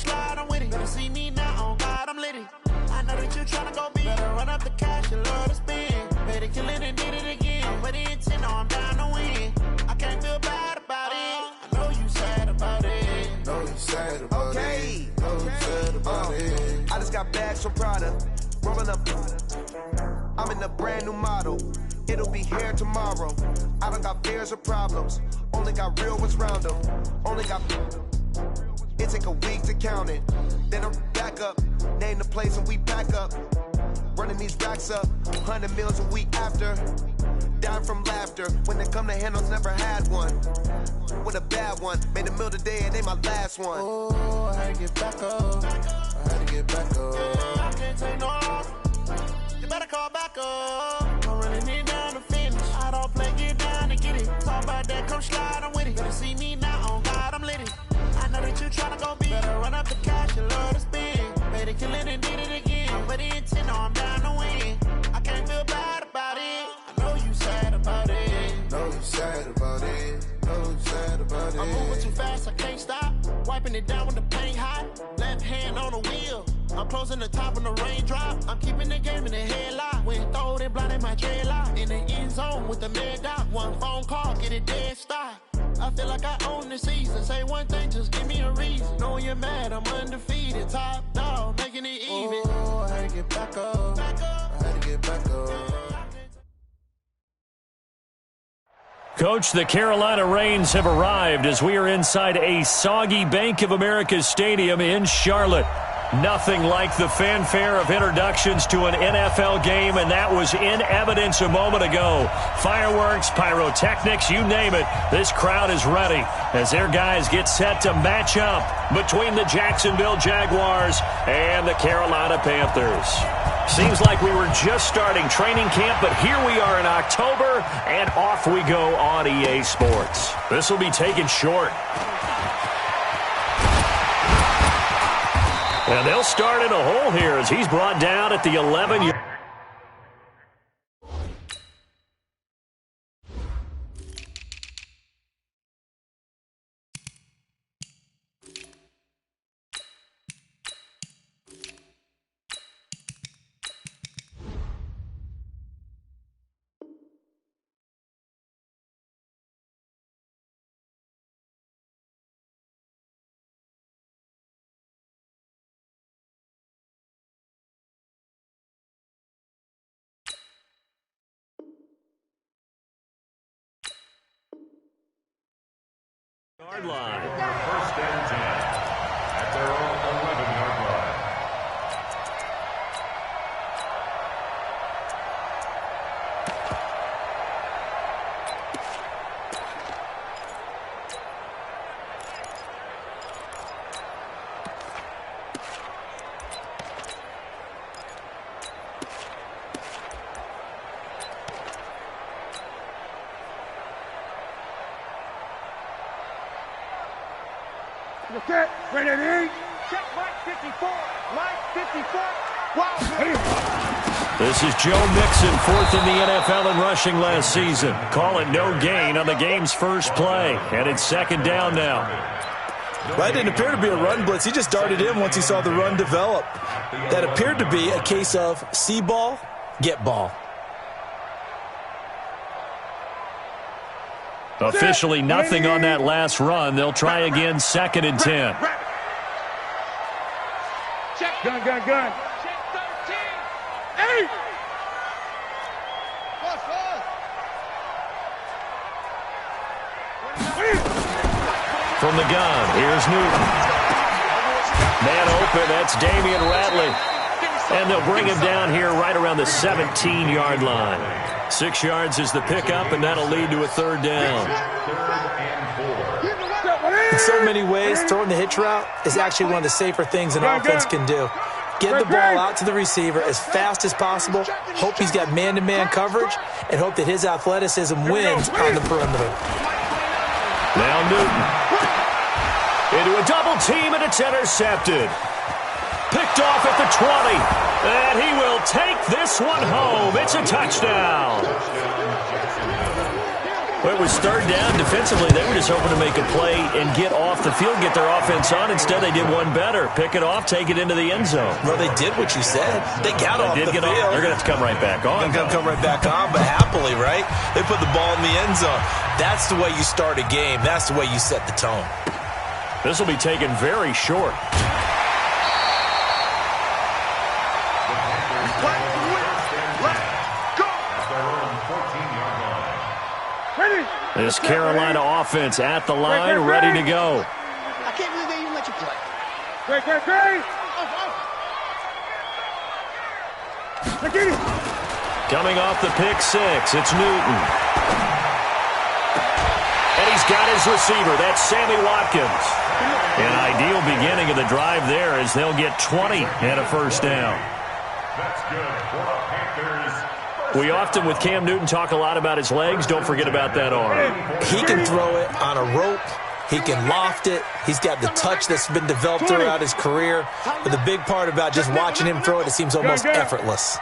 slide, I'm with it. Better see me now, on God, I'm litty. I know that you tryna go big. Better run up the cash, you love to spend. Better kill it and did it again. But the intent, no, I'm down to win. I can't feel bad about it. I know you sad about it. Know you sad about it. Know you sad about it. I just got bags from Prada. Rolling up. I'm in a brand new model. It'll be here tomorrow. I don't got fears or problems. Only got real ones round them. Only got. It take a week to count it. Then I'm back up. Name the place and we back up. Running these racks up. 100 meals a week after. Down from laughter. When they come to handles, never had one. With a bad one. Made a meal today and they my last one. Oh, I had to get back up. I had to get back up. I can't take no off. You better call back up. I'm running it down to finish. I don't play, get down to get it. Talk about that, come slide, I'm with it. Better see me now, on God, I'm litty. I know that you tryna go big. Better run up the cash, you love to spend. Better kill it and did it again. But the intent, no, I'm down to win. I can't feel bad about it. I know you sad about it. Know you sad about it. Know you sad about it. I'm moving too fast, I can't stop. Wiping it down when the paint hot. Left hand on the wheel. I'm closing the top when the raindrop. I'm keeping the game in the headlock. When throwed and blinded my dreadlock. In the end zone with the mad dot. One phone call, get it dead stop. I feel like I own the season. Say one thing, just give me a reason. Knowing you're mad, I'm undefeated. Top dog, making it even. Oh, I had to get back up. I had to get back up. Coach, the Carolina Rains have arrived as we are inside a soggy Bank of America Stadium in Charlotte. Nothing like the fanfare of introductions to an NFL game, and that was in evidence a moment ago. Fireworks, pyrotechnics, you name it. This crowd is ready as their guys get set to match up between the Jacksonville Jaguars and the Carolina Panthers. Seems like we were just starting training camp, but here we are in October, and off we go on EA Sports. This will be taken short. And they'll start in a hole here as he's brought down at the 11. Yard line. First and 10 at their own 11-yard line. Okay, ready to eat. Check Mike 54. Mike 54. Wow. This is Joe Mixon, fourth in the NFL in rushing last season. Call it no gain on the game's first play. And it's second down now. That didn't appear to be a run blitz. He just darted in once he saw the run develop. That appeared to be a case of see ball, get ball. Officially nothing on that last run. They'll try again, second and 10. Check. Gun. Check 13. 8. From the gun, here's Newton. Man open, that's Damian Ratley. And they'll bring him down here right around the 17-yard line. 6 yards is the pickup, and that'll lead to a third down. In so many ways, throwing the hitch route is actually one of the safer things an offense can do. Get the ball out to the receiver as fast as possible, hope he's got man-to-man coverage, and hope that his athleticism wins on the perimeter. Now Newton. Into a double team, and it's intercepted. Picked off at the 20. And he will take this one home. It's a touchdown. Well, it was third down. Defensively, they were just hoping to make a play and get off the field, get their offense on. Instead, they did one better. Pick it off, take it into the end zone. Well, they did what you said. They got off the field. They're going to have to come right back on. They're going to come right back on, but happily, right? They put the ball in the end zone. That's the way you start a game. That's the way you set the tone. This will be taken very short. This Carolina offense at the line, ready to go. I can't believe they even let you play. Coming off the pick six, it's Newton. And he's got his receiver. That's Sammy Watkins. An ideal beginning of the drive there as they'll get 20 and a first down. That's good for the Panthers. We often, with Cam Newton, talk a lot about his legs. Don't forget about that arm. He can throw it on a rope. He can loft it. He's got the touch that's been developed throughout his career. But the big part about just watching him throw it, it seems almost effortless.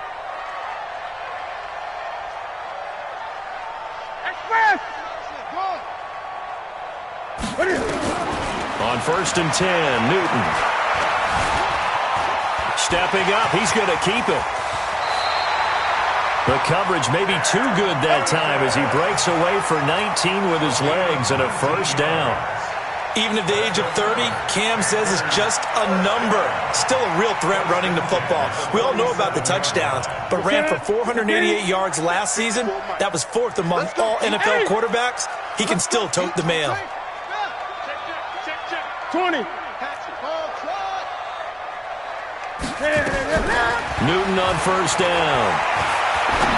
On 1st and 10, Newton. Stepping up, he's going to keep it. The coverage may be too good that time as he breaks away for 19 with his legs and a first down. Even at the age of 30, Cam says it's just a number. Still a real threat running the football. We all know about the touchdowns, but ran for 488 yards last season. That was 4th among all NFL quarterbacks. He can still tote the mail. 20. Newton on first down.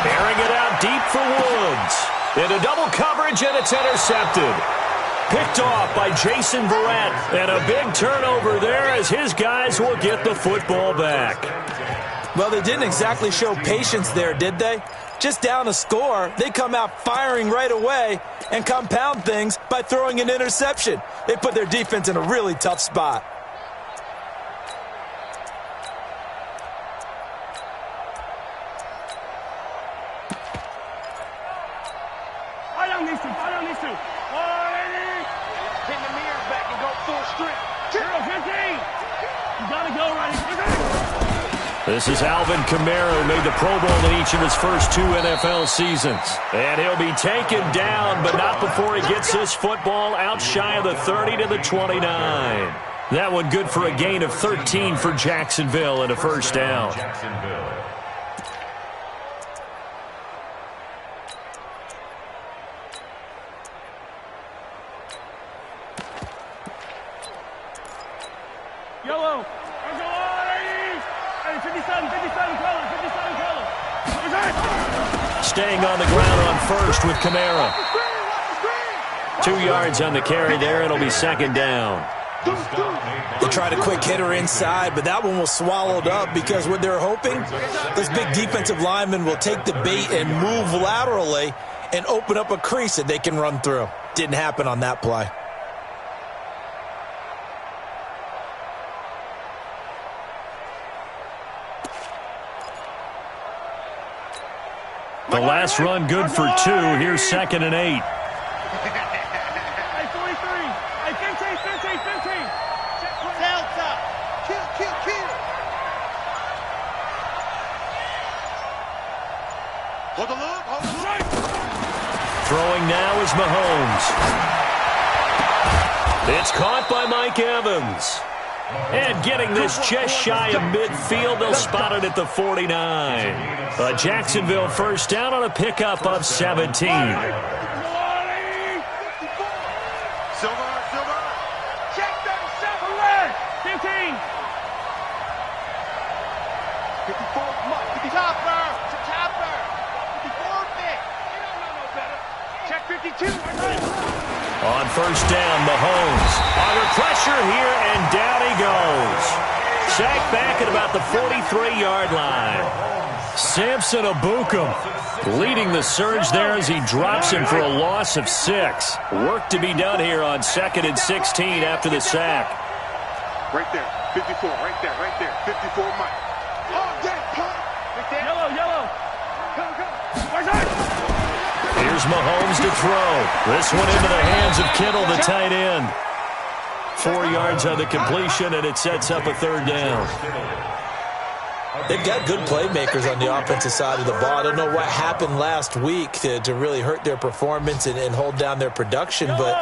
Airing it out deep for Woods. Into double coverage, and it's intercepted. Picked off by Jason Verrett. And a big turnover there as his guys will get the football back. Well, they didn't exactly show patience there, did they? Just down a score, they come out firing right away and compound things by throwing an interception. They put their defense in a really tough spot. I don't need to. Pin the mirrors back and go full strength. 0-15. You gotta go, Ronnie. This is Alvin Kamara, who made the Pro Bowl in each of his first 2 NFL seasons. And he'll be taken down, but not before he gets this football out shy of the 30 to the 29. That one good for a gain of 13 for Jacksonville and a first down. Yellow. 57 color. Staying on the ground on first with Kamara. 2 yards on the carry there. It'll be second down. They tried a quick hitter inside, but that one was swallowed up because what they're hoping, those big defensive linemen will take the bait and move laterally and open up a crease that they can run through. Didn't happen on that play. The last run good for 2. Here's 2nd and 8. Hey, 43. Hey, 15. Delta. Kill. Hold the look. Throwing now is Mahomes. It's caught by Mike Evans. And getting this just shy of midfield, they'll spot it at the 49. A Jacksonville first down on a pickup of 17. Silver. Check 37. 15. 54. Topper. 54 pick. You don't know no better. Check 52. On first down, Mahomes. Under pressure here, and down he goes. Sacked back at about the 43-yard line. Samson Abukum leading the surge there as he drops him for a loss of 6. Work to be done here on 2nd and 16 after the sack. Right there. 54. Right there. 54 Mike. Oh, get it. Right there. Yellow. Come. Right side. Here's Mahomes to throw. This one into the hands of Kittle, the tight end. 4 yards on the completion, and it sets up a third down. They've got good playmakers on the offensive side of the ball. I don't know what happened last week to really hurt their performance and hold down their production, but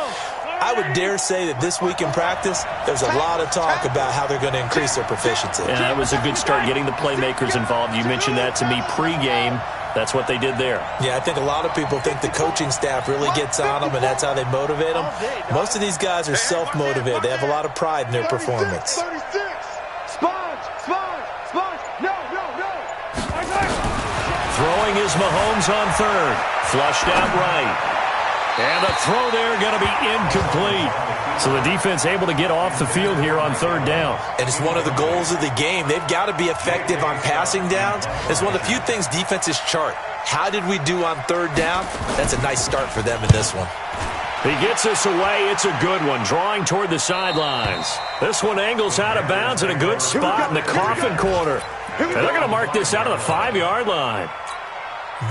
I would dare say that this week in practice, there's a lot of talk about how they're going to increase their proficiency. And that was a good start, getting the playmakers involved. You mentioned that to me pregame. That's what they did there. Yeah, I think a lot of people think the coaching staff really gets on them, and that's how they motivate them. Most of these guys are self-motivated. They have a lot of pride in their performance. Throwing is Mahomes on third. Flushed out right. And the throw there going to be incomplete. So the defense able to get off the field here on third down. And it's one of the goals of the game. They've got to be effective on passing downs. It's one of the few things defenses chart. How did we do on third down? That's a nice start for them in this one. He gets us away. It's a good one, drawing toward the sidelines. This one angles out of bounds in a good spot in the coffin corner. And they're going to mark this out of the 5-yard line.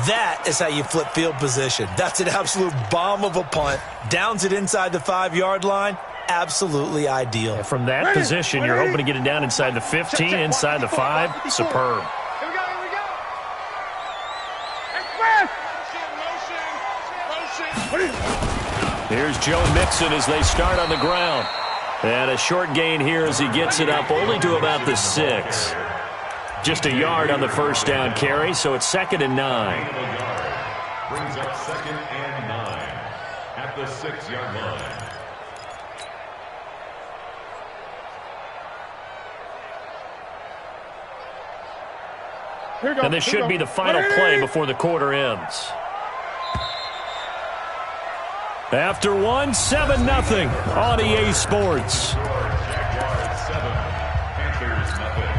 That is how you flip field position. That's an absolute bomb of a punt. Downs it inside the 5-yard line. Absolutely ideal. And from that position, you're hoping to get it down inside the 15, inside the 5. Superb. Here we go, here we go. Motion. Here's Joe Mixon as they start on the ground. And a short gain here as he gets it up only to about the 6. Just a yard on the first down carry, so it's 2nd and 9. Brings up 2nd and 9 at the 6-yard line. And this should be the final play before the quarter ends. After one, 7-0 on EA Sports. Jaguars 7, Panthers nothing.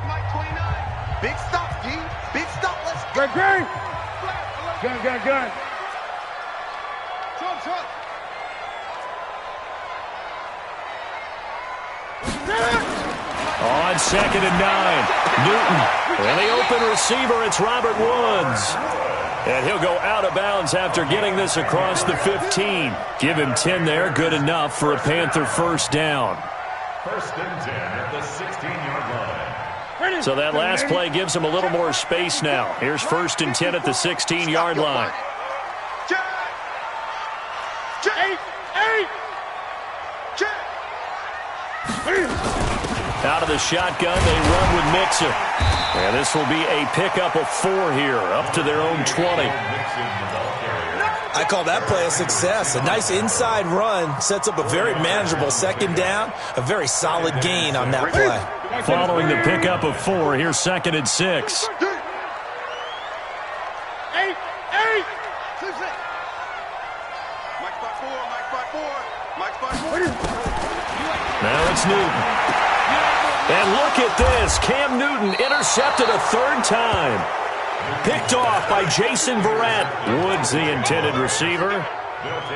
Mike 29. Big stop, G. Big stop. Let's go. Gun. Trump. On 2nd and 9, Newton. And the open receiver, it's Robert Woods. And he'll go out of bounds after getting this across the 15. Give him 10 there, good enough for a Panther first down. 1st and 10 at the 16-yard line. So that last play gives him a little more space now. Here's 1st and 10 at the 16-yard line. Out of the shotgun, they run with Mixon. And this will be a pickup of 4 here, up to their own 20. I call that play a success. A nice inside run sets up a very manageable 2nd down, a very solid gain on that play. Following the pickup of 4, here's 2nd and 6. Now it's Newton. And look at this. Cam Newton intercepted a 3rd time. Picked off by Jason Verrett. Woods, the intended receiver.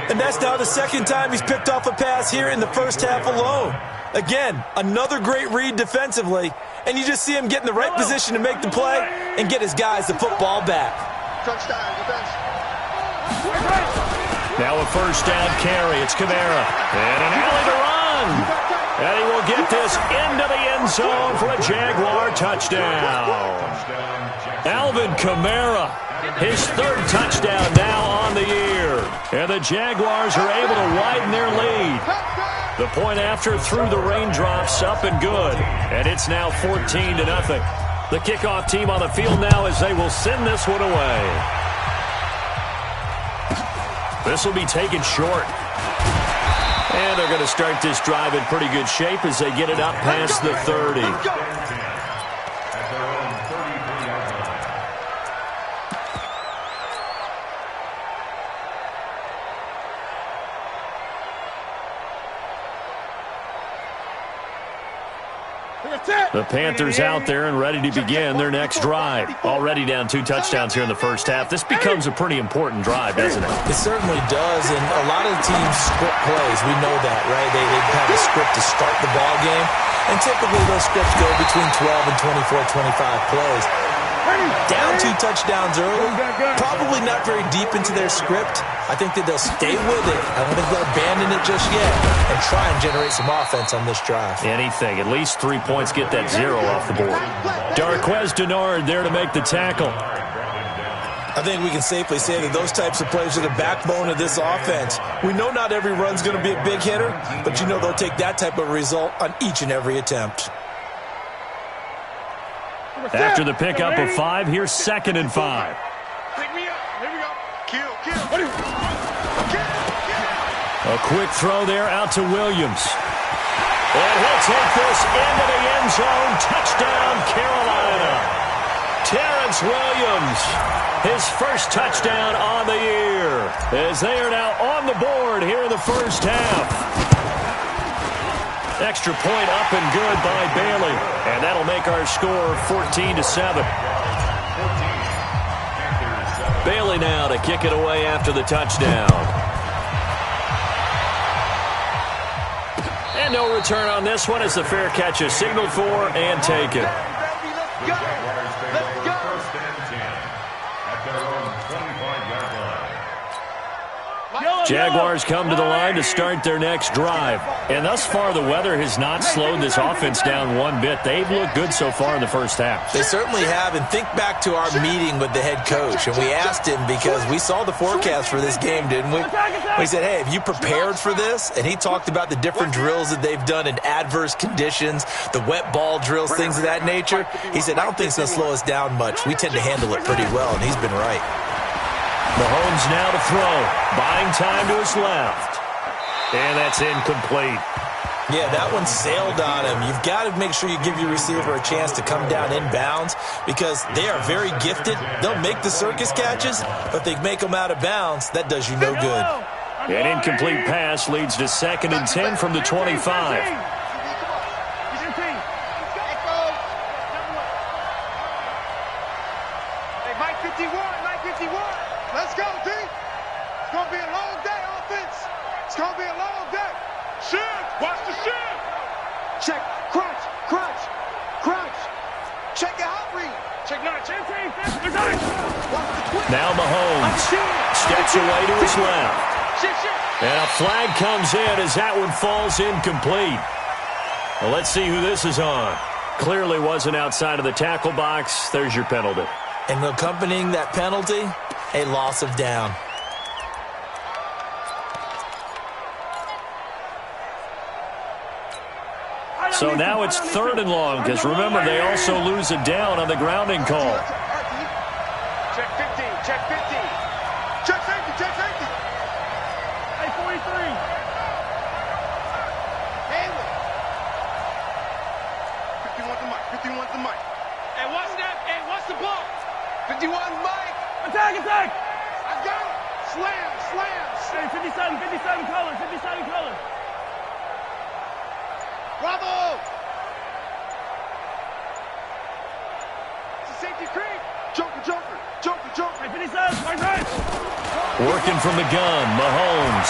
And that's now the 2nd time he's picked off a pass here in the first half alone. Again, another great read defensively. And you just see him get in the right position to make the play and get his guys the football back. Touchdown, defense. Now a first down carry. It's Kamara. And an alley to run. And he will get this into the end zone for a Jaguar touchdown. Alvin Kamara, his 3rd touchdown now on the year. And the Jaguars are able to widen their lead. The point after through the raindrops, up and good. And it's now 14-0. The kickoff team on the field now as they will send this one away. This will be taken short. And they're going to start this drive in pretty good shape as they get it up past the 30. At their own 33-yard line. That's it. The Panthers out there and ready to begin their next drive. Already down 2 touchdowns here in the first half. This becomes a pretty important drive, doesn't it? It certainly does, and a lot of the teams script plays. We know that, right? They have a script to start the ball game, and typically those scripts go between 12 and 24, 25 plays. Down 2 touchdowns early, probably not very deep into their script. I think that they'll stay with it. I don't think they'll abandon it just yet and try and generate some offense on this drive. Anything. At least 3 points, get that 0 off the board. Darquez Denard there to make the tackle. I think we can safely say that those types of plays are the backbone of this offense. We know not every run's going to be a big hitter, but you know they'll take that type of result on each and every attempt. After the pickup of 5, here's 2nd and 5. Pick me up. Here we go. Kill. A quick throw there out to Williams. And he'll take this into the end zone. Touchdown, Carolina. Terrence Williams, his first touchdown on the year, as they are now on the board here in the first half. Extra point up and good by Bailey. And that'll make our score 14-7. Bailey now to kick it away after the touchdown. And no return on this one as the fair catch is signaled for and taken. Jaguars come to the line to start their next drive. And thus far, the weather has not slowed this offense down one bit. They've looked good so far in the first half. They certainly have. And think back to our meeting with the head coach. And we asked him because we saw the forecast for this game, didn't we? We said, hey, have you prepared for this? And he talked about the different drills that they've done in adverse conditions, the wet ball drills, things of that nature. He said, I don't think it's going to slow us down much. We tend to handle it pretty well, and he's been right. Mahomes now to throw. Buying time to his left. And that's incomplete. Yeah, that one sailed on him. You've got to make sure you give your receiver a chance to come down inbounds because they are very gifted. They'll make the circus catches, but if they make them out of bounds, that does you no good. An incomplete pass leads to 2nd and 10 from the 25. Let's go, D. It's going to be a long day, offense. It's going to be a long day. Shift. Watch the shift. Check. Crunch. Check your hot read. Check 9. Now Mahomes steps away to his left. And a flag comes in as that one falls incomplete. Well, let's see who this is on. Clearly wasn't outside of the tackle box. There's your penalty. And accompanying that penalty, a loss of down. So now it's 3rd and long, because remember, they also lose a down on the grounding call. Check 15. Check safety. Hey, 43. Handle it. 51 the mic. Hey, what's that? Hey, what's the ball? 51 mic. Attack. I got it. Slam. Hey, 57 color. Bravo! It's a safety creep. Joker. Hey, 57, right. Working from the gun, Mahomes.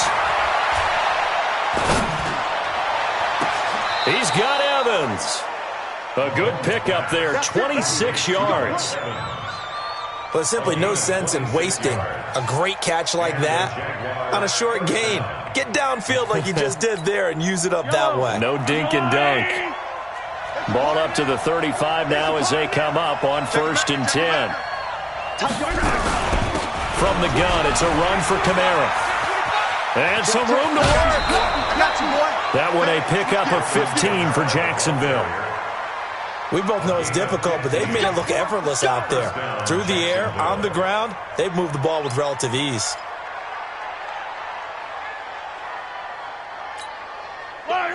He's got Evans. A good pickup there, 26 yards. But simply no sense in wasting a great catch like that on a short gain. Get downfield like you just did there and use it up that way. No dink and dunk. Ball up to the 35 now as they come up on 1st and 10. From the gun, it's a run for Kamara. And some room to work. That one a pickup of 15 for Jacksonville. We both know it's difficult, but they've made it look effortless out there. Through the air, on the ground, they've moved the ball with relative ease.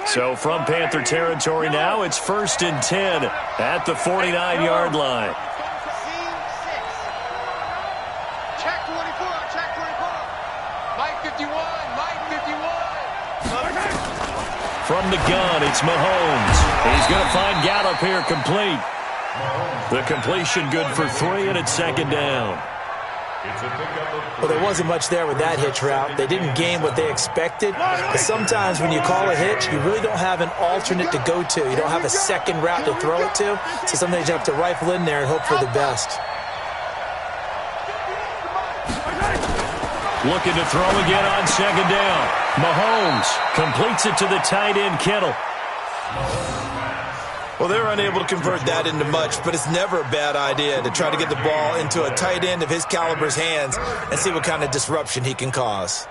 So from Panther territory now, it's 1st and 10 at the 49-yard line. Check 24. Mike 51. From the gun, it's Mahomes. He's going to find Gallup here complete. The completion good for 3, and it's second down. Well, there wasn't much there with that hitch route. They didn't gain what they expected. But sometimes when you call a hitch, you really don't have an alternate to go to. You don't have a second route to throw it to. So sometimes you have to rifle in there and hope for the best. Looking to throw again on second down. Mahomes completes it to the tight end, Kittle. Well, they were unable to convert that into much, but it's never a bad idea to try to get the ball into a tight end of his caliber's hands and see what kind of disruption he can cause.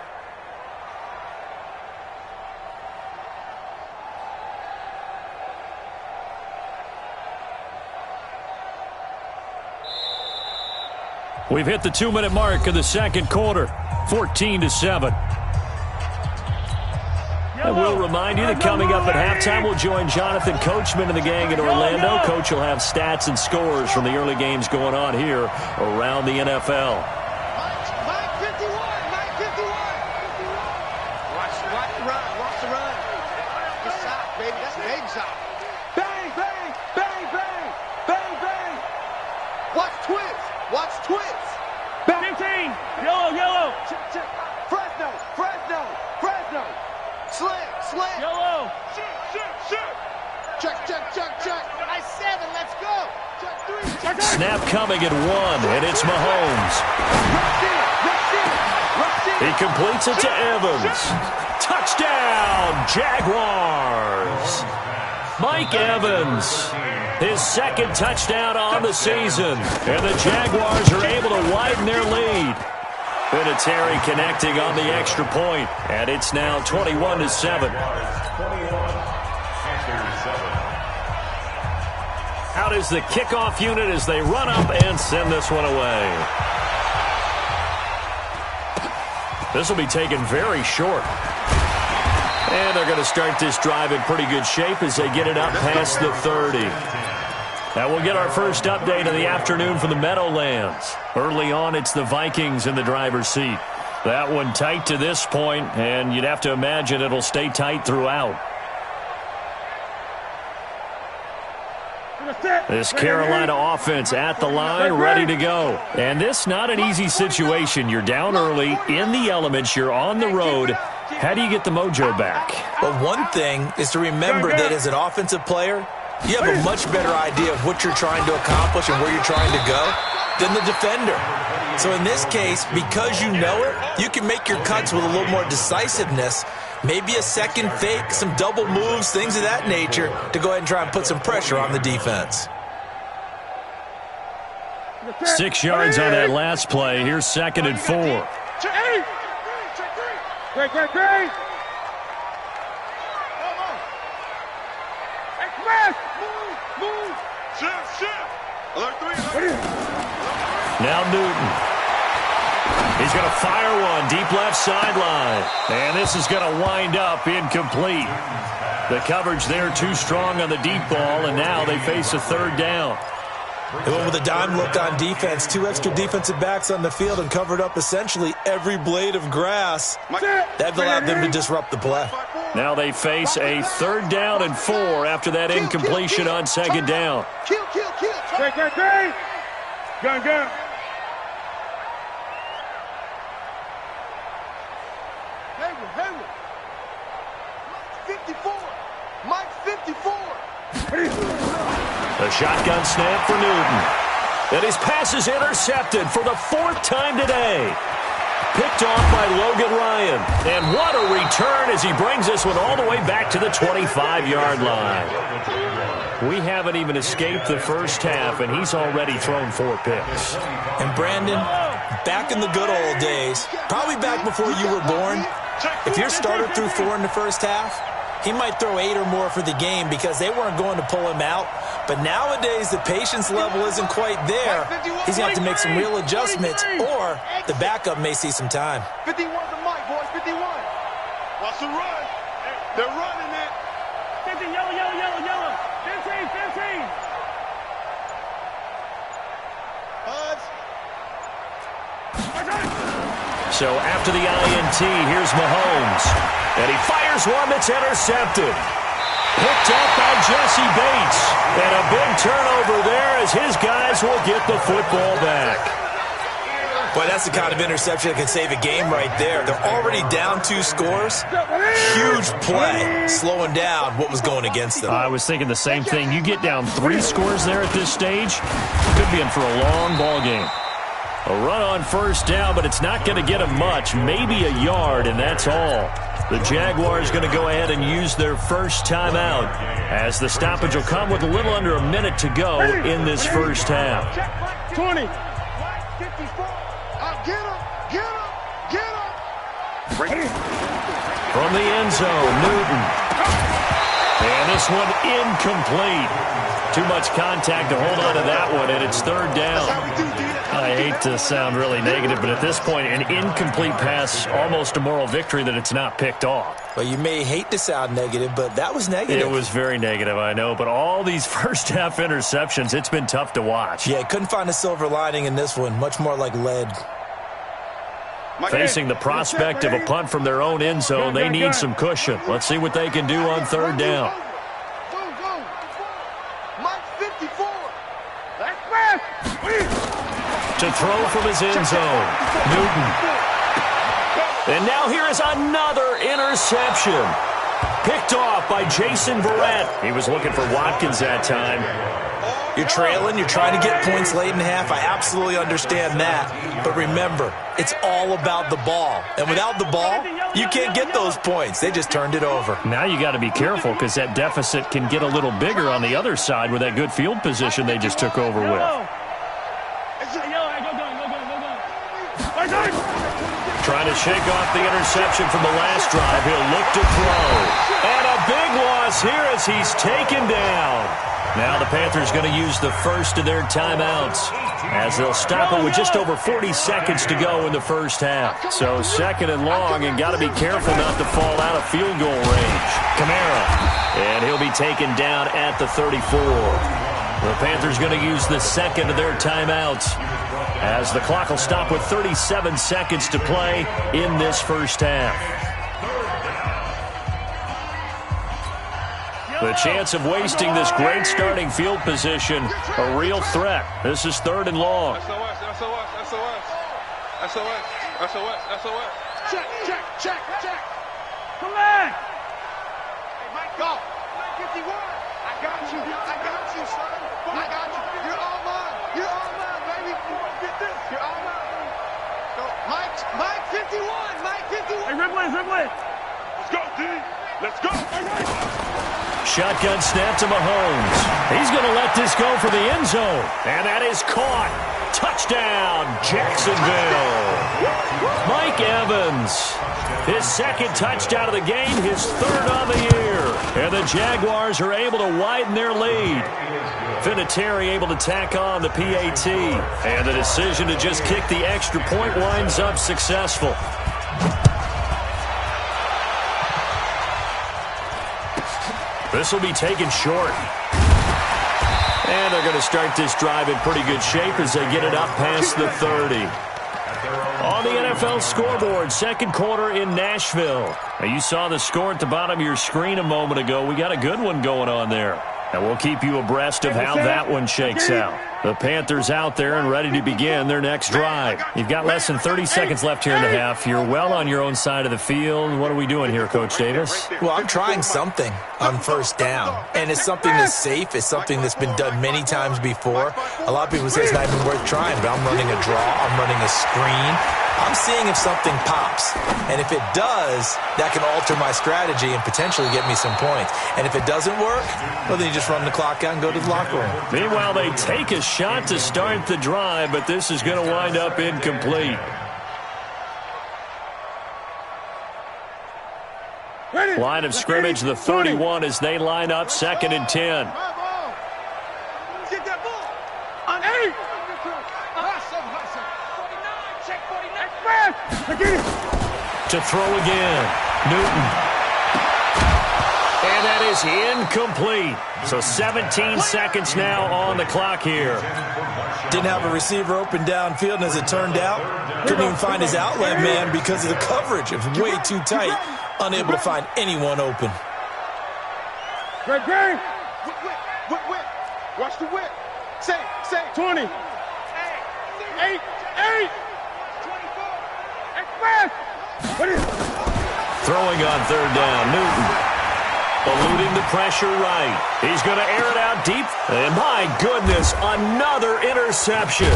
We've hit the 2-minute mark of the second quarter, 14-7. And we'll remind you that coming up at halftime, we'll join Jonathan Coachman and the gang in Orlando. Coach will have stats and scores from the early games going on here around the NFL. Mike 51, Mike 51. Watch the run, watch the run. Good shot, baby, that's a big shot. Bang, bang, bang, bang, bang, bang. Watch twins, watch twins. 15, yellow. Check. Fresno. Slam. Yellow. Shoot. Check. Nice 7, let's go. Check 3. Snap coming at 1, and it's Mahomes. He completes it to Evans. Touchdown, Jaguars. Mike Evans, his second touchdown on the season, and the Jaguars are able to widen their lead. Vinatieri connecting on the extra point, and it's now 21-7. Out is the kickoff unit as they run up and send this one away. This will be taken very short. And they're going to start this drive in pretty good shape as they get it up past the 30. Now we'll get our first update of the afternoon from the Meadowlands. Early on, it's the Vikings in the driver's seat. That one tight to this point, and you'd have to imagine it'll stay tight throughout. This Carolina offense at the line, ready to go. And this not an easy situation. You're down early, in the elements, you're on the road. How do you get the mojo back? Well, one thing is to remember that as an offensive player, you have a much better idea of what you're trying to accomplish and where you're trying to go than the defender. So in this case, because you know it, you can make your cuts with a little more decisiveness, maybe a second fake, some double moves, things of that nature, to go ahead and try and put some pressure on the defense. 6 yards on that last play. Here's 2nd and 4. Great. Move. Shift. Alert 3. Now Newton. He's going to fire one deep left sideline. And this is going to wind up incomplete. The coverage there too strong on the deep ball, and now they face a 3rd down. They went with a dime look on defense. 2 extra defensive backs on the field and covered up essentially every blade of grass. That allowed them to disrupt the play. Now they face a 3rd down and 4 after that incompletion on 2nd down. Kill. Great. Gun. Hayward. Mike 54. The shotgun snap for Newton. And his pass is intercepted for the 4th time today. Picked off by Logan Ryan. And what a return as he brings this one all the way back to the 25-yard line. We haven't even escaped the first half, and he's already thrown 4 picks. And Brandon, back in the good old days, probably back before you were born, if your starter threw 4 in the first half, he might throw 8 or more for the game because they weren't going to pull him out. But nowadays, the patience level isn't quite there. He's going to have to make some real adjustments, or the backup may see some time. 51 to Mike, boys, 51. Watch the run. They're running it. 50, yellow. 15. So after the INT, here's Mahomes. And he fires here's one that's intercepted. Picked up by Jesse Bates. And a big turnover there as his guys will get the football back. Boy, that's the kind of interception that can save a game right there. They're already down 2 scores. Huge play, slowing down what was going against them. I was thinking the same thing. You get down 3 scores there at this stage, could be in for a long ball game. A run on first down, but it's not going to get him much, maybe a yard, and that's all. The Jaguars going to go ahead and use their first timeout as the stoppage will come with a little under a minute to go in this first half. 20. 54. Get him. From the end zone, Newton. And this one incomplete. Too much contact to hold on to that one, and it's third down. I hate to sound really negative, but at this point, an incomplete pass, almost a moral victory that it's not picked off. Well, you may hate to sound negative, but that was negative. It was very negative, I know, but all these first-half interceptions, it's been tough to watch. Yeah, couldn't find a silver lining in this one, much more like lead. Facing the prospect of a punt from their own end zone, they need some cushion. Let's see what they can do on third down. To throw from his end zone, Newton. And now here is another interception. Picked off by Jason Verrett. He was looking for Watkins that time. You're trailing, you're trying to get points late in half. I absolutely understand that. But remember, it's all about the ball. And without the ball, you can't get those points. They just turned it over. Now you got to be careful because that deficit can get a little bigger on the other side with that good field position they just took over with. Trying to shake off the interception from the last drive. He'll look to throw. And a big loss here as he's taken down. Now the Panthers going to use the first of their timeouts as they'll stop it with just over 40 seconds to go in the first half. So second and long, and got to be careful not to fall out of field goal range. Kamara, and he'll be taken down at the 34. The Panthers going to use the second of their timeouts as the clock will stop with 37 seconds to play in this first half. The chance of wasting this great starting field position, a real threat. This is third and long. SOS. Check. Come on. Hey, Mike, go. 51. I got you, son. I got you. You're all mine, baby. Get this. You're all mine. So, Mike 51. Hey, Ripley. Let's go, D. Let's go. Shotgun snap to Mahomes. He's going to let this go for the end zone. And that is caught. Touchdown, Jacksonville. Mike Evans. His second touchdown of the game, his third on the year. And the Jaguars are able to widen their lead. Vinatieri able to tack on the PAT. And the decision to just kick the extra point winds up successful. This will be taken short. And they're going to start this drive in pretty good shape as they get it up past the 30. On the NFL scoreboard, second quarter in Nashville. Now, you saw the score at the bottom of your screen a moment ago. We got a good one going on there. And we'll keep you abreast of how that one shakes out. The Panthers out there and ready to begin their next drive. You've got less than 30 seconds left here in the half. You're well on your own side of the field. What are we doing here, Coach Davis? Well, I'm trying something on first down. And it's something that's safe. It's something that's been done many times before. A lot of people say it's not even worth trying, but I'm running a draw. I'm running a screen. I'm seeing if something pops. And if it does, that can alter my strategy and potentially get me some points. And if it doesn't work, well, then you just run the clock out and go to the locker room. Meanwhile, they take a shot to start the drive, but this is going to wind up incomplete. Line of scrimmage, the 31 as they line up, second and 10. Get that ball. On 8. To throw again, Newton. And that is incomplete. So 17 seconds now on the clock here. Didn't have a receiver open downfield, and as it turned out, couldn't even find his outlet man because of the coverage. It was way too tight. unable to find anyone open. Great. Whip. Watch the whip. Say. 20. 8. Express. Throwing on third down, Newton. Eluding the pressure right. He's going to air it out deep. And my goodness, another interception.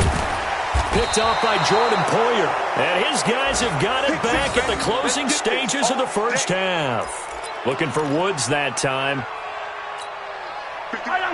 Picked off by Jordan Poyer. And his guys have got it back at the closing stages of the first half. Looking for Woods that time.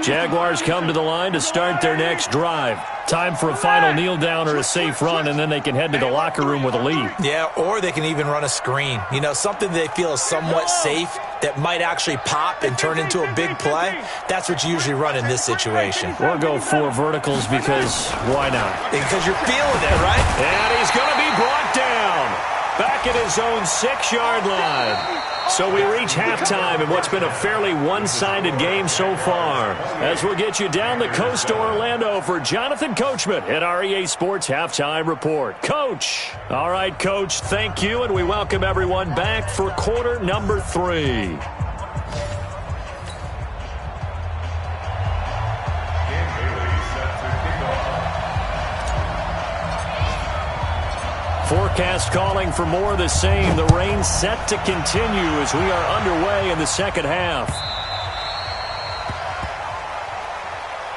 Jaguars come to the line to start their next drive. Time for a final kneel down or a safe run, and then they can head to the locker room with a lead. Yeah, or they can even run a screen. You know, something they feel is somewhat safe that might actually pop and turn into a big play. That's what you usually run in this situation. Or go 4 verticals because why not? Because you're feeling it, right? And he's going to be brought down. Back at his own 6-yard line. So we reach halftime in what's been a fairly one-sided game so far. As we'll get you down the coast to Orlando for Jonathan Coachman at our EA Sports Halftime Report. Coach. All right, Coach, thank you, and we welcome everyone back for quarter number 3. Forecast calling for more of the same. The rain set to continue as we are underway in the second half.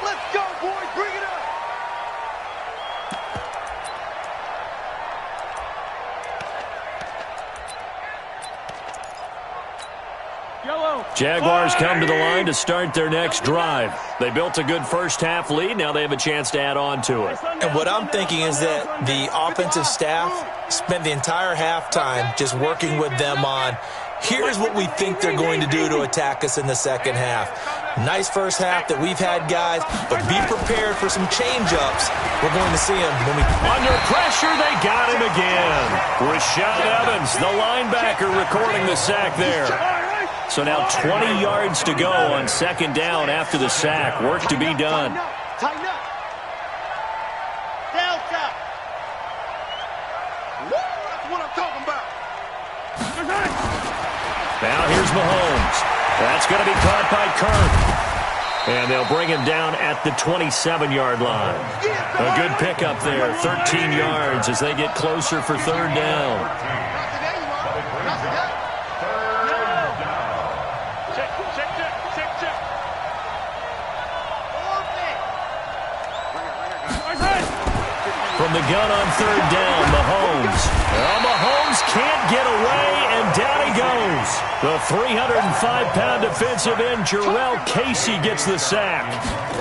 Let's go, boys. Bring it up. Yellow. Jaguars come to the line to start their next drive. They built a good first half lead. Now they have a chance to add on to it. And what I'm thinking is that the offensive staff spent the entire halftime just working with them on, here's what we think they're going to do to attack us in the second half. Nice first half that we've had, guys, but be prepared for some change-ups. We're going to see them when we... Under pressure, they got him again. Rashad Evans, the linebacker, recording the sack there. So now 20 yards to go on second down after the sack. Work to be done. Tighten up. Delta. Woo, that's what I'm talking about. Now here's Mahomes. That's going to be caught by Kirk. And they'll bring him down at the 27-yard line. A good pickup there, 13 yards as they get closer for third down. From the gun on third down, Mahomes. Well, Mahomes can't get away, and down he goes. The 305-pound defensive end, Jarrell Casey, gets the sack.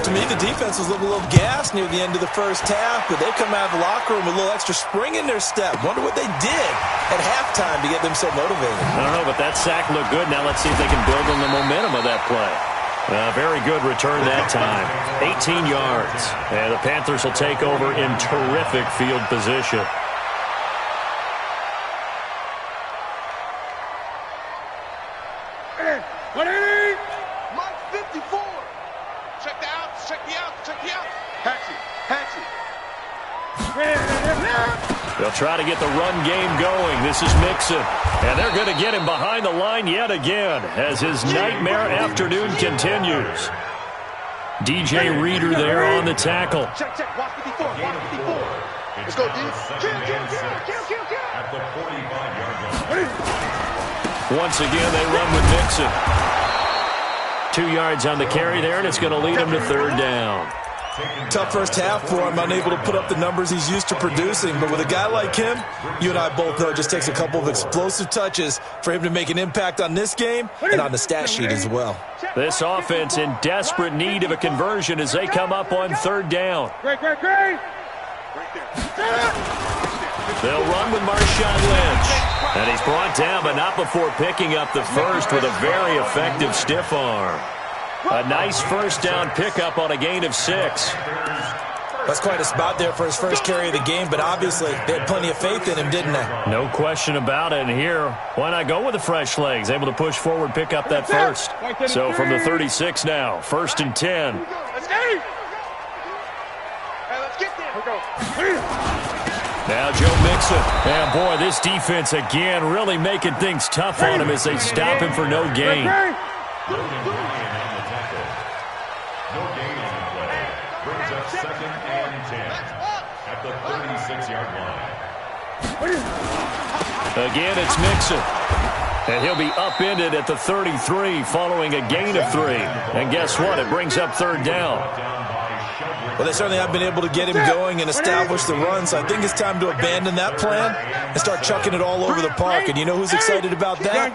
To me, the defense was looking a little gassed near the end of the first half, but they come out of the locker room with a little extra spring in their step. Wonder what they did at halftime to get them so motivated. I don't know, but that sack looked good. Now let's see if they can build on the momentum of that play. Very good return that time. 18 yards. And the Panthers will take over in terrific field position. Mike 54. Check the outs. Check the outs. Check the outs. Hatchet. They'll try to get the run game going. This is Mixon. And they're going to get him behind the line yet again as his nightmare afternoon continues. DJ Reader there on the tackle. Check. Watch 54. Let's go, D. Kill. At the 45-yard line. Once again, they run with Mixon. 2 yards on the carry there, and it's going to lead him to third down. Tough first half for him, unable to put up the numbers he's used to producing. But with a guy like him, you and I both know it just takes a couple of explosive touches for him to make an impact on this game and on the stat sheet as well. This offense in desperate need of a conversion as they come up on third down. Great. They'll run with Marshawn Lynch. And he's brought down, but not before picking up the first with a very effective stiff arm. A nice first down pickup on a gain of 6. That's quite a spot there for his first carry of the game, but obviously they had plenty of faith in him, didn't they? No question about it. And here, why not go with the fresh legs? Able to push forward, pick up that first. So from the 36 now, 1st and 10. Let's get there. Now Joe Mixon. And, boy, this defense again really making things tough on him as they stop him for no gain. Logan Ryan on the tackle. No gain on the play. Brings up 2nd and 10 at the 36-yard line. Again, it's Mixon. And he'll be upended at the 33 following a gain of 3. And guess what? It brings up 3rd down. Well, they certainly have been able to get him going and establish the run, so I think it's time to abandon that plan and start chucking it all over the park. And you know who's excited about that?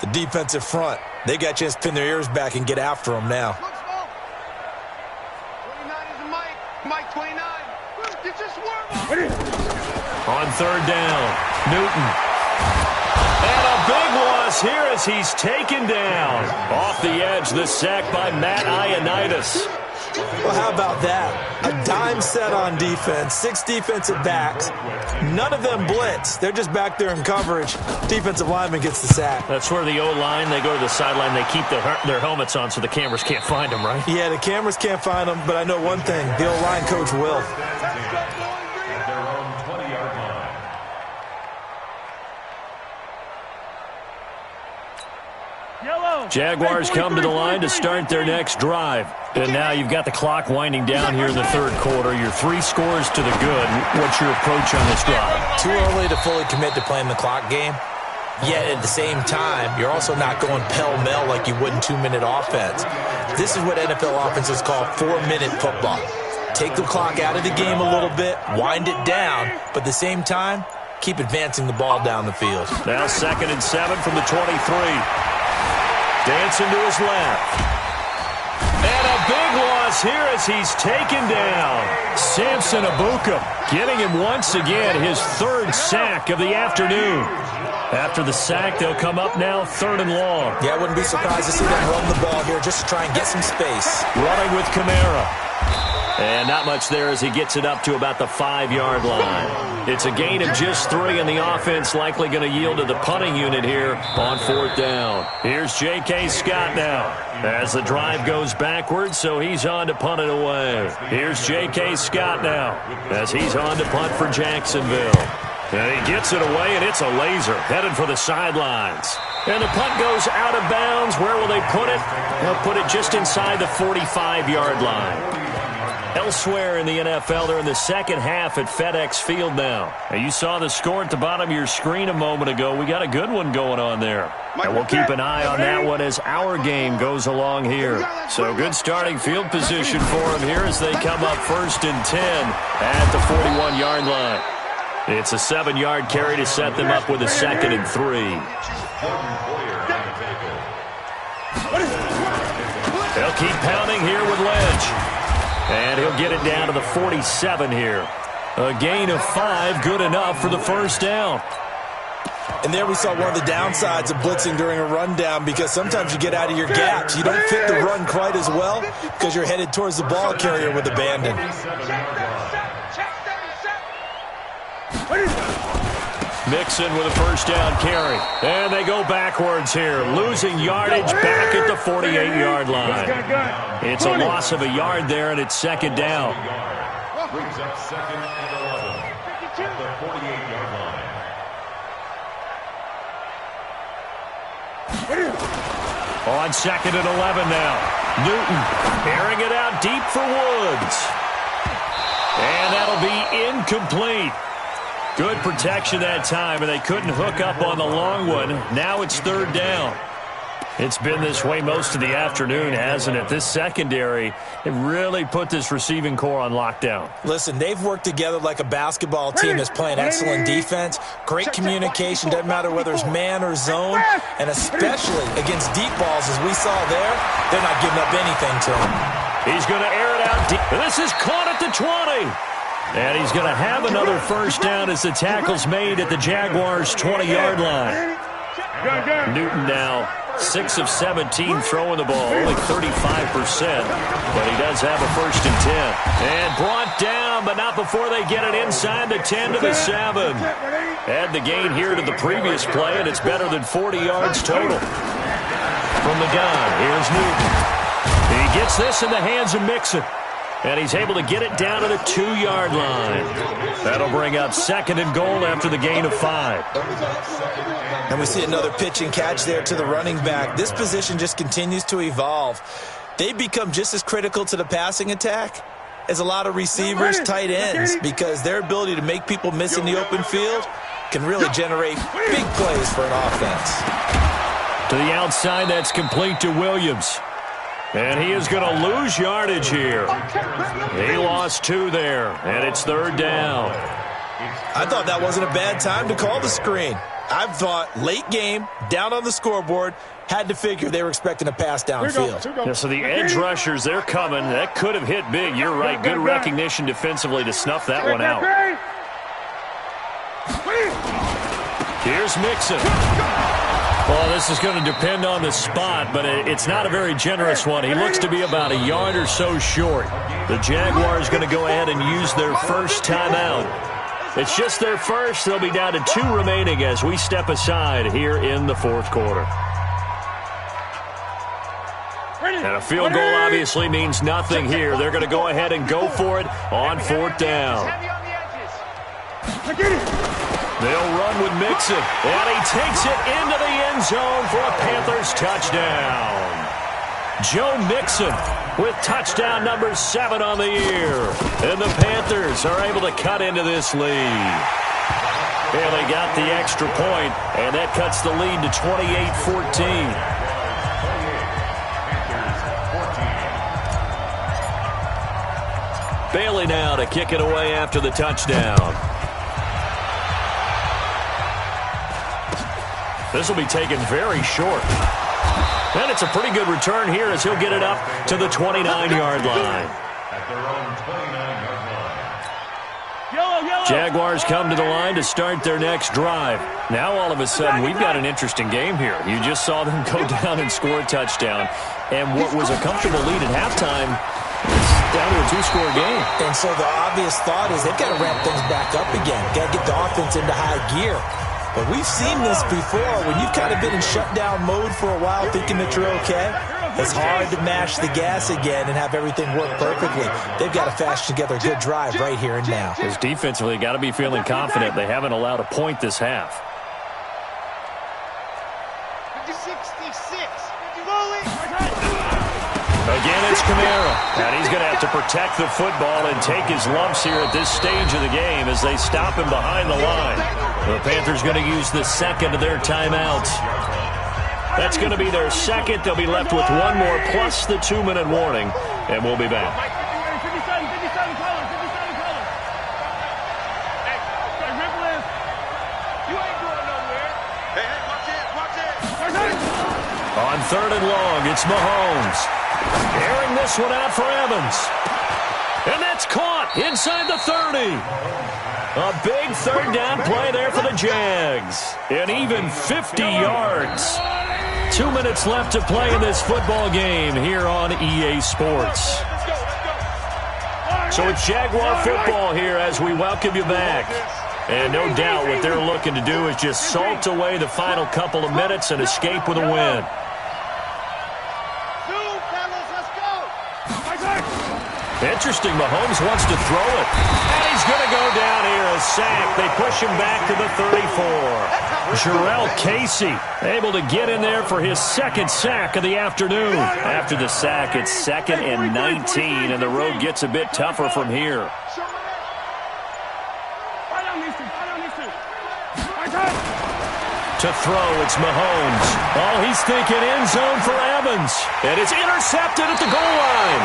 The defensive front. They got a chance to pin their ears back and get after him now. 29 is Mike 29. You just work. On 3rd down, Newton. And a big loss here as he's taken down. Off the edge, the sack by Matt Ioannidis. Well, how about that? A dime set on defense, 6 defensive backs. None of them blitz. They're just back there in coverage. Defensive lineman gets the sack. That's where the O-line, they go to the sideline, they keep their helmets on so the cameras can't find them, right? Yeah, the cameras can't find them, but I know one thing. The O-line coach will. Jaguars come to the line to start their next drive. And now you've got the clock winding down here in the 3rd quarter. You're 3 scores to the good. What's your approach on this drive? Too early to fully commit to playing the clock game. Yet at the same time, you're also not going pell-mell like you would in 2-minute offense. This is what NFL offenses call 4-minute football. Take the clock out of the game a little bit, wind it down, but at the same time, keep advancing the ball down the field. Now 2nd and 7 from the 23. Dancing to his left. And a big loss here as he's taken down. Samson Abuka getting him once again, his 3rd sack of the afternoon. After the sack, they'll come up now 3rd and long. Yeah, I wouldn't be surprised to see them run the ball here just to try and get some space. Running with Kamara. And not much there as he gets it up to about the 5-yard line. It's a gain of just 3, and the offense likely going to yield to the punting unit here on 4th down. Here's J.K. Scott now as the drive goes backwards, so he's on to punt it away. Here's J.K. Scott now as he's on to punt for Jacksonville. And he gets it away, and it's a laser headed for the sidelines. And the punt goes out of bounds. Where will they put it? They'll put it just inside the 45-yard line. Elsewhere in the NFL, they're in the 2nd half at FedEx Field now. And you saw the score at the bottom of your screen a moment ago. We got a good one going on there. And we'll keep an eye on that one as our game goes along here. So good starting field position for them here as they come up 1st and 10 at the 41-yard line. It's a 7-yard carry to set them up with a 2nd and 3. They'll keep pounding here with Lynch. And he'll get it down to the 47 here. A gain of 5, good enough for the 1st down. And there we saw one of the downsides of blitzing during a rundown, because sometimes you get out of your gaps. You don't fit the run quite as well because you're headed towards the ball carrier with abandon. Mixon with a 1st down carry. And they go backwards here, losing yardage back at the 48-yard line. It's a loss of a yard there, and it's 2nd down. Brings up 2nd and 11 at the 48-yard line. On 2nd and 11 now. Newton airing it out deep for Woods. And that'll be incomplete. Good protection that time, and they couldn't hook up on the long one. Now it's 3rd down. It's been this way most of the afternoon, hasn't it? This secondary, it really put this receiving core on lockdown. Listen, they've worked together like a basketball team that's playing excellent defense, great communication, doesn't matter whether it's man or zone, and especially against deep balls, as we saw there, they're not giving up anything to them. He's going to air it out deep. This is caught at the 20. And he's going to have another 1st down as the tackle's made at the Jaguars' 20-yard line. Newton now 6 of 17 throwing the ball, only 35%. But he does have a 1st and 10. And brought down, but not before they get it inside the 10 to the 7. Add the gain here to the previous play, and it's better than 40 yards total. From the gun, here's Newton. He gets this in the hands of Mixon. And he's able to get it down to the 2-yard line. That'll bring up 2nd and goal after the gain of 5. And we see another pitch and catch there to the running back. This position just continues to evolve. They become just as critical to the passing attack as a lot of receivers, tight ends, because their ability to make people miss in the open field can really generate big plays for an offense. To the outside, that's complete to Williams. And he is going to lose yardage here. He lost 2 there, and it's 3rd down. I thought that wasn't a bad time to call the screen. I thought late game, down on the scoreboard, had to figure they were expecting a pass downfield. Yeah, so the edge rushers, they're coming. That could have hit big. You're right. Good recognition defensively to snuff that one out. Here's Mixon. Well, this is going to depend on the spot, but it's not a very generous one. He looks to be about a yard or so short. The Jaguars going to go ahead and use their first timeout. It's just their first. They'll be down to 2 remaining as we step aside here in the 4th quarter. And a field goal obviously means nothing here. They're going to go ahead and go for it on 4th down. They'll run with Mixon, and he takes it into the end zone for a Panthers touchdown. Joe Mixon with touchdown number 7 on the year. And the Panthers are able to cut into this lead. And they got the extra point, and that cuts the lead to 28-14. Bailey now to kick it away after the touchdown. This will be taken very short. And it's a pretty good return here as he'll get it up to the 29-yard line. At their own 29-yard line. Jaguars come to the line to start their next drive. Now all of a sudden we've got an interesting game here. You just saw them go down and score a touchdown. And what was a comfortable lead at halftime is down to a 2-score game. And so the obvious thought is they've got to ramp things back up again. Got to get the offense into high gear. But we've seen this before. When you've kind of been in shutdown mode for a while thinking that you're okay, it's hard to mash the gas again and have everything work perfectly. They've got to fashion together a good drive right here and now. Because defensively, got to be feeling confident. They haven't allowed a point this half. 66. Again, it's Kamara. And he's going to have to protect the football and take his lumps here at this stage of the game as they stop him behind the line. The Panthers going to use the 2nd of their timeouts. That's going to be their 2nd. They'll be left with 1 more plus the 2-minute warning. And we'll be back. On 3rd and long, it's Mahomes. Airing this one out for Evans. And that's caught inside the 30. A big 3rd down play there for the Jags. And even 50 yards. 2 minutes left to play in this football game here on EA Sports. So it's Jaguar football here as we welcome you back. And no doubt what they're looking to do is just salt away the final couple of minutes and escape with a win. Interesting, Mahomes wants to throw it. And he's going to go down here, a sack. They push him back to the 34. Jarrell Casey able to get in there for his 2nd sack of the afternoon. After the sack, it's 2nd and 19, and the road gets a bit tougher from here. To throw, it's Mahomes. Oh, he's thinking end zone for Evans. And it's intercepted at the goal line.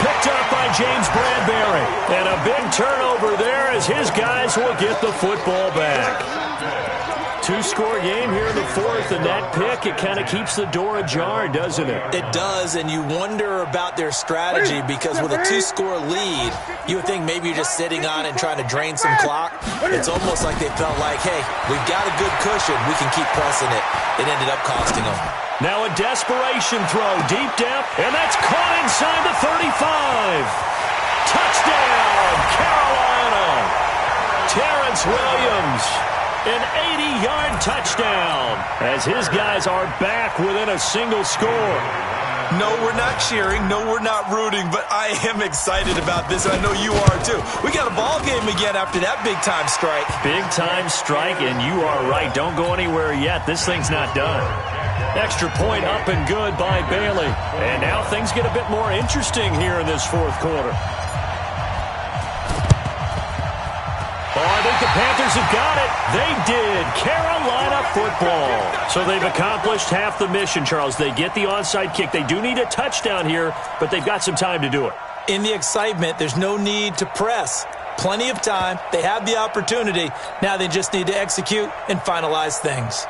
Picked up by James Bradbury. And a big turnover there as his guys will get the football back. 2-score game here in the 4th, and that pick, it kind of keeps the door ajar, doesn't it? It does, and you wonder about their strategy because with a 2-score lead, you would think maybe you're just sitting on it and trying to drain some clock. It's almost like they felt like, hey, we've got a good cushion. We can keep pressing it. It ended up costing them. Now a desperation throw deep down, and that's caught inside the 35. Touchdown, Carolina. Terrence Williams, an 80-yard touchdown as his guys are back within a single score. No, we're not cheering. No, we're not rooting, but I am excited about this, and I know you are too. We got a ball game again after that big-time strike. Big-time strike, and you are right. Don't go anywhere yet. This thing's not done. Extra point up and good by Bailey. And now things get a bit more interesting here in this fourth quarter. Oh, I think the Panthers have got it. They did. Carolina football. So they've accomplished half the mission, Charles. They get the onside kick. They do need a touchdown here, but they've got some time to do it. In the excitement, there's no need to press. Plenty of time. They have the opportunity. Now they just need to execute and finalize things.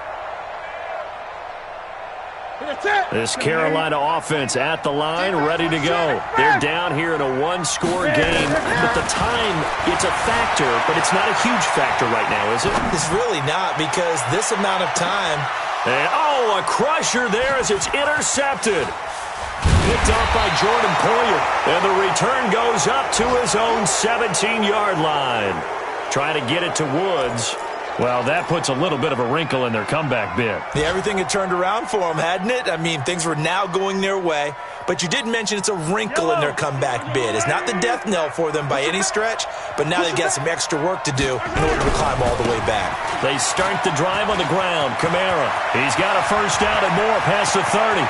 This Carolina offense at the line, ready to go. They're down here in a one-score game, but the time, it's a factor, but it's not a huge factor right now, is it? It's really not, because this amount of time. And, oh, a crusher there as it's intercepted. Picked off by Jordan Poyer, and the return goes up to his own 17-yard line. Trying to get it to Woods. Well, that puts a little bit of a wrinkle in their comeback bid. Yeah, everything had turned around for them, hadn't it? I mean, things were now going their way. But you did mention it's a wrinkle in their comeback bid. It's not the death knell for them by any stretch, but now they've got some extra work to do in order to climb all the way back. They start the drive on the ground. Kamara, he's got a first down and more past the 30.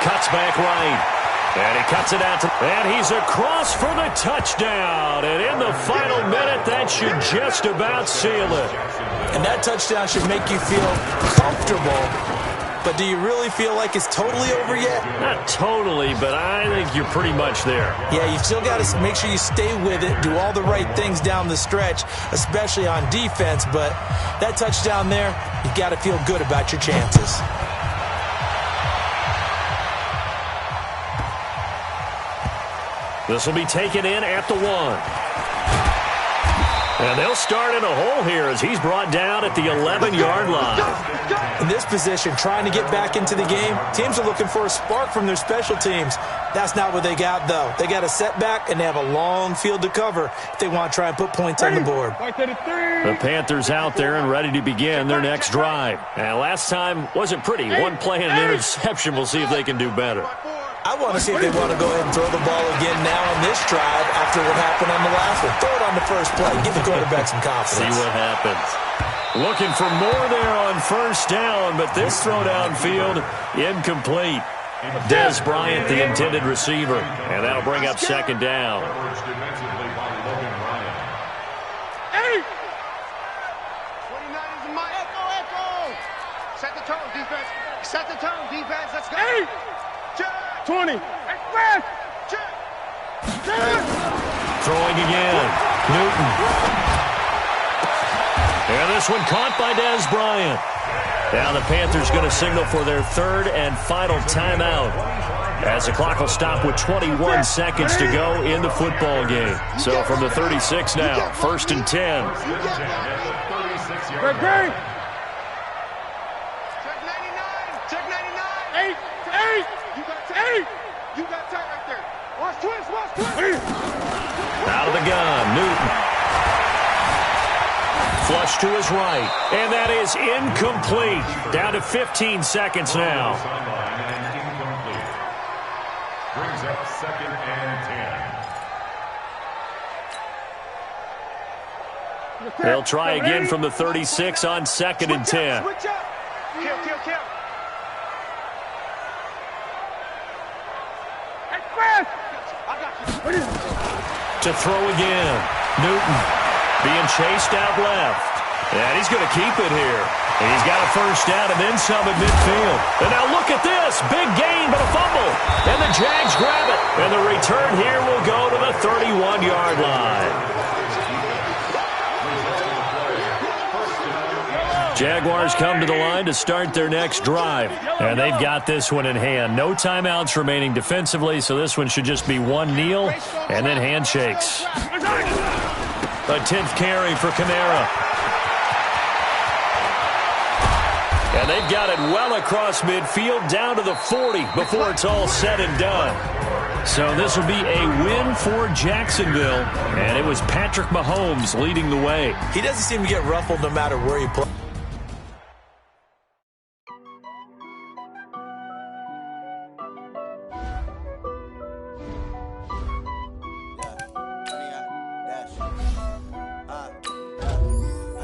Cuts back right. And he cuts it out, and he's across for the touchdown. And in the final minute, that should just about seal it. And that touchdown should make you feel comfortable. But do you really feel like it's totally over yet? Not totally, but I think you're pretty much there. Yeah, you've still got to make sure you stay with it, do all the right things down the stretch, especially on defense. But that touchdown there, you got to feel good about your chances. This will be taken in at the 1. And they'll start in a hole here as he's brought down at the 11-yard line. In this position, trying to get back into the game, teams are looking for a spark from their special teams. That's not what they got, though. They got a setback, and they have a long field to cover if they want to try and put points on the board. The Panthers out there and ready to begin their next drive. And last time wasn't pretty. One play and an interception. We'll see if they can do better. I want to see if they want to go ahead and throw the ball again now on this drive after what happened on the last one. Throw it on the first play. Give the quarterback some confidence. See what happens. Looking for more there on first down, but this throw downfield incomplete. Des Bryant, the intended receiver, and that'll bring up second down. Defensively by Logan Ryan. 29 is the mic. Echo. Set the tone, defense. Set the tone, defense. Let's go. 20. Throwing again. Newton. And this one caught by Des Bryant. Now the Panthers going to signal for their third and final timeout, as the clock will stop with 21 seconds to go in the football game. So from the 36 now, first and 10. Great game. Check 99. 8. You got tight right there. Watch twist. Out of the gun, Newton. Flush to his right, and that is incomplete. Down to 15 seconds now. Brings up second and 10. They'll try again from the 36 on second and 10. Switch up. Kill. To throw again. Newton being chased out left. And he's going to keep it here. And he's got a first down and then some at midfield. And now look at this. Big gain, but a fumble. And the Jags grab it. And the return here will go to the 31-yard line. Jaguars come to the line to start their next drive. And they've got this one in hand. No timeouts remaining defensively, so this one should just be one kneel and then handshakes. A 10th carry for Kamara. And they've got it well across midfield down to the 40 before it's all said and done. So this will be a win for Jacksonville. And it was Patrick Mahomes leading the way. He doesn't seem to get ruffled no matter where he plays.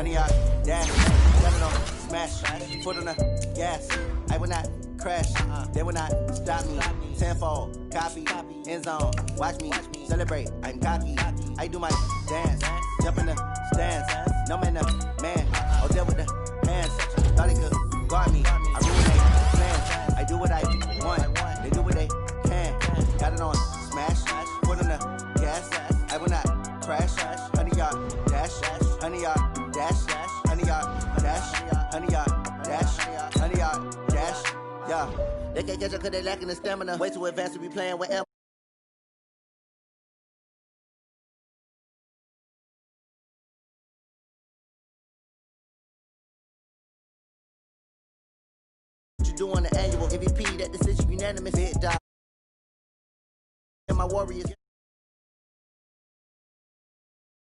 100 yard dash, jumping on smash, foot on the gas. I will not crash, they will not stop me. Tenfold, copy, end zone, watch me celebrate. I'm cocky, I do my dance, jump in the stands. No man, man, oh there with the hands. Thought they could guard me. I ruin their plans. I do what I want, they do what they can. Got it on smash, foot on the gas. I will not crash. 100 yard dash, 100 yard dash, 100 yard dash, 100 yard dash, 100 yard dash. Yeah, they can't catch up cause they lacking the stamina. Way too advanced to be playing with what you do on the annual MVP. That decision unanimous. Big dog. And my Warriors.